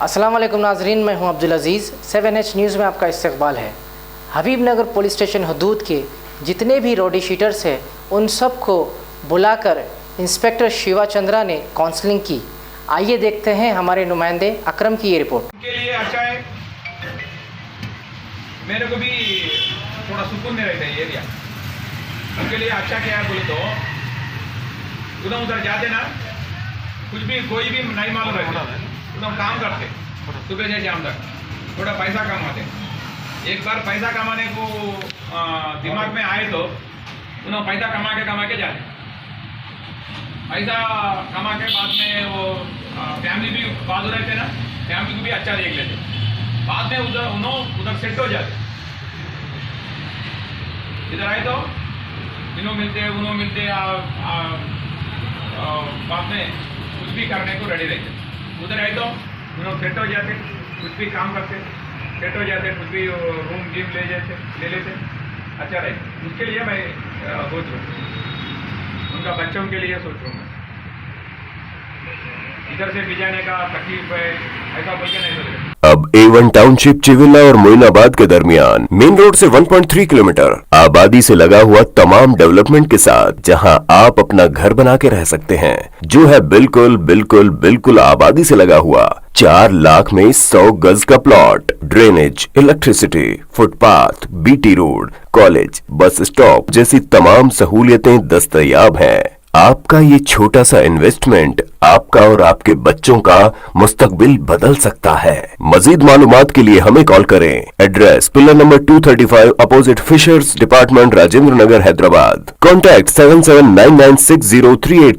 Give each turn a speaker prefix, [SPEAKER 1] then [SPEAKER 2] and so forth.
[SPEAKER 1] अस्सलाम वालेकुम नाजरीन, मैं हूं अब्दुल अजीज़। 7H न्यूज़ में आपका इस्तकबाल है। हबीबनगर पुलिस स्टेशन हदूद के जितने भी रोडी शीटर्स हैं उन सब को बुलाकर इंस्पेक्टर शिवा चंद्रा ने काउंसलिंग की। आइए देखते हैं हमारे नुमाइंदे अकरम की ये रिपोर्ट।
[SPEAKER 2] के लिए अच्छा है, मेरे को भी थोड़ा सुकून में रहता है ये एरिया। उनके लिए अच्छा क्या है बोले तो उधर उधर जाते ना, कुछ भी कोई भी नहीं मालूम रहते, उधर काम करते सुबह से शाम तक, थोड़ा पैसा कमाते। एक बार पैसा कमाने को दिमाग में आए तो उन्होंने पैसा कमा के जाते। पैसा कमा के बाद में वो फैमिली भी बाजू रहते ना, फैमिली को भी अच्छा देख लेते। बाद में उधर सेट हो जाते। इधर आए तो इन्हों मिलते उन्हों मिलते बाद में कुछ भी करने को रेडी रहते। उधर आए तो उन्होंने सेट हो जाते, कुछ भी काम करते, सेट हो जाते, कुछ भी रूम जिम ले लेते, अच्छा रहते। उसके लिए मैं सोच रहा हूँ, उनका बच्चों के लिए सोच रहा हूँ। इधर से भिजाने का तकलीफ है ऐसा बोल के नहीं सोच रहे।
[SPEAKER 3] अब A1 टाउनशिप चिविला और मोइनाबाद के दरमियान मेन रोड से 1.3 किलोमीटर आबादी से लगा हुआ तमाम डेवलपमेंट के साथ जहां आप अपना घर बना के रह सकते हैं, जो है बिल्कुल बिल्कुल बिल्कुल आबादी से लगा हुआ। 4 लाख में 100 गज का plot, drainage, electricity, footpath, BT road, college, bus stop जैसी तमाम सहूलियतें दस्तयाब हैं। आपका ये छोटा सा इन्वेस्टमेंट आपका और आपके बच्चों का मुस्तकबिल बदल सकता है। मजीद मालूमात के लिए हमें कॉल करें। Address pillar number 235 opposite fishers department, Rajendra Nagar, Hyderabad. Contact 7799603838